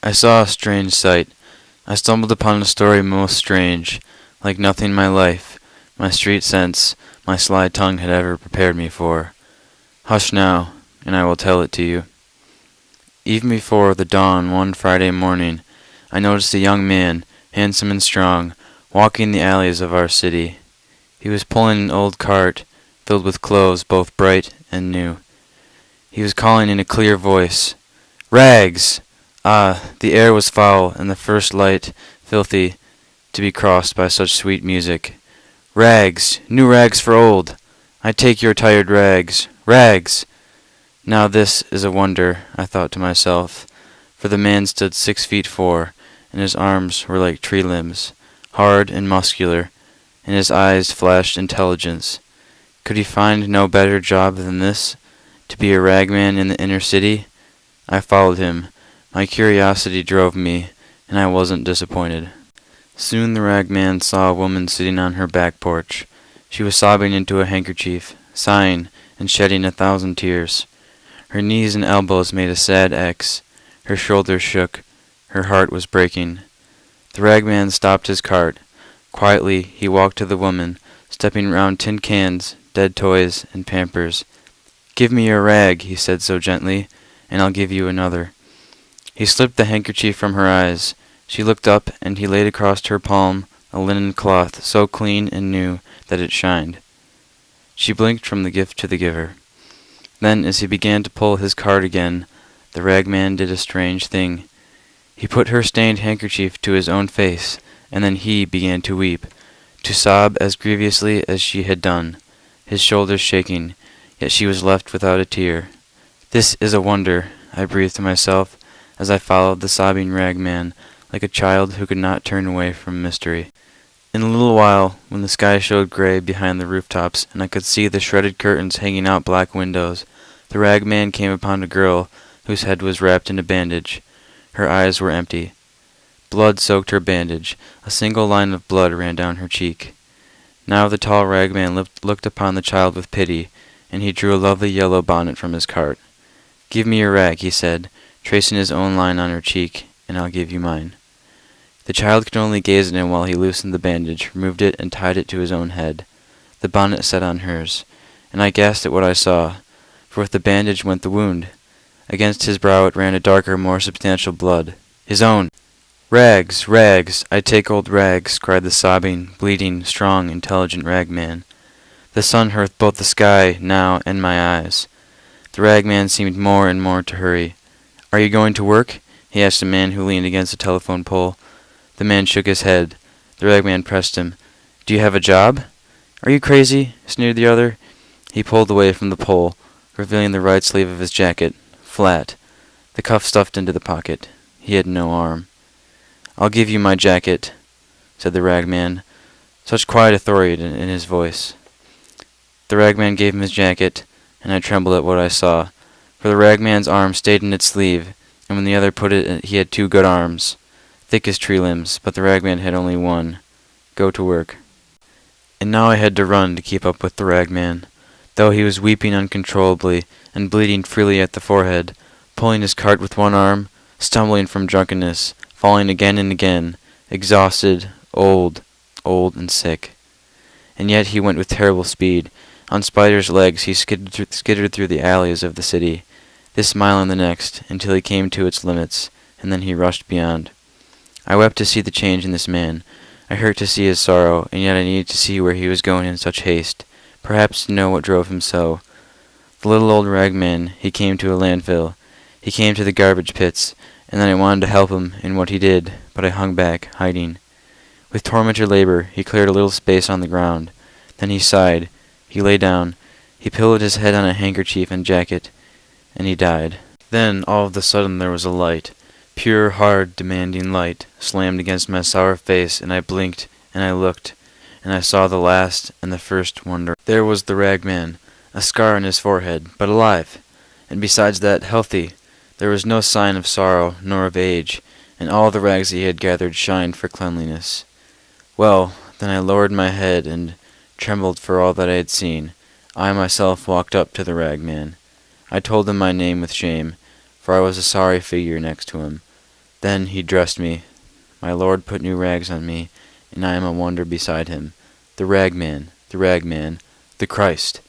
I saw a strange sight. I stumbled upon a story most strange, like nothing my life, my street sense, my sly tongue had ever prepared me for. Hush now, and I will tell it to you. Even before the dawn one Friday morning, I noticed a young man, handsome and strong, walking the alleys of our city. He was pulling an old cart, filled with clothes both bright and new. He was calling in a clear voice, "Rags!" Ah, the air was foul, and the first light filthy, to be crossed by such sweet music. "Rags! New rags for old! I take your tired rags! Rags!" Now this is a wonder, I thought to myself, for the man stood 6 feet 4, and his arms were like tree limbs, hard and muscular, and his eyes flashed intelligence. Could he find no better job than this, to be a ragman in the inner city? I followed him. My curiosity drove me, and I wasn't disappointed. Soon the ragman saw a woman sitting on her back porch. She was sobbing into a handkerchief, sighing, and shedding 1,000 tears. Her knees and elbows made a sad X. Her shoulders shook. Her heart was breaking. The ragman stopped his cart. Quietly he walked to the woman, stepping round tin cans, dead toys, and Pampers. "Give me your rag," he said so gently, "and I'll give you another." He slipped the handkerchief from her eyes. She looked up, and he laid across her palm a linen cloth so clean and new that it shined. She blinked from the gift to the giver. Then, as he began to pull his cart again, the ragman did a strange thing. He put her stained handkerchief to his own face, and then he began to weep, to sob as grievously as she had done, his shoulders shaking, yet she was left without a tear. "This is a wonder," I breathed to myself, as I followed the sobbing ragman, like a child who could not turn away from mystery. In a little while, when the sky showed gray behind the rooftops, and I could see the shredded curtains hanging out black windows, the ragman came upon a girl whose head was wrapped in a bandage. Her eyes were empty. Blood soaked her bandage. A single line of blood ran down her cheek. Now the tall ragman looked upon the child with pity, and he drew a lovely yellow bonnet from his cart. "Give me your rag," he said, tracing his own line on her cheek, "and I'll give you mine." The child could only gaze at him while he loosened the bandage, removed it, and tied it to his own head. The bonnet sat on hers, and I gasped at what I saw, for with the bandage went the wound. Against his brow it ran a darker, more substantial blood. His own! "Rags! Rags! I take old rags!" cried the sobbing, bleeding, strong, intelligent ragman. The sun hurt both the sky now and my eyes. The ragman seemed more and more to hurry. "Are you going to work?" he asked a man who leaned against a telephone pole. The man shook his head. The ragman pressed him. "Do you have a job?" "Are you crazy?" sneered the other. He pulled away from the pole, revealing the right sleeve of his jacket, flat, the cuff stuffed into the pocket. He had no arm. "I'll give you my jacket," said the ragman, such quiet authority in his voice. The ragman gave him his jacket, and I trembled at what I saw, for the ragman's arm stayed in its sleeve, and when the other put it he had 2 good arms, thick as tree limbs, but the ragman had only one. Go to work. And now I had to run to keep up with the ragman, though he was weeping uncontrollably and bleeding freely at the forehead, pulling his cart with one arm, stumbling from drunkenness, falling again and again, exhausted, old and sick. And yet he went with terrible speed. On spider's legs he skittered through the alleys of the city, this mile and the next, until he came to its limits, and then he rushed beyond. I wept to see the change in this man. I hurt to see his sorrow, and yet I needed to see where he was going in such haste, perhaps to know what drove him so. The little old ragman, he came to a landfill. He came to the garbage pits, and then I wanted to help him in what he did, but I hung back, hiding. With tormented labor, he cleared a little space on the ground. Then he sighed. He lay down. He pillowed his head on a handkerchief and jacket, and he died. Then, all of a sudden, there was a light. Pure, hard, demanding light slammed against my sour face, and I blinked, and I looked, and I saw the last and the first wonder. There was the ragman, a scar on his forehead, but alive, and besides that, healthy. There was no sign of sorrow nor of age, and all the rags he had gathered shined for cleanliness. Well, then I lowered my head and trembled for all that I had seen. I myself walked up to the ragman. I told him my name with shame, for I was a sorry figure next to him. Then he dressed me. My Lord put new rags on me, and I am a wonder beside him. The ragman, the Christ.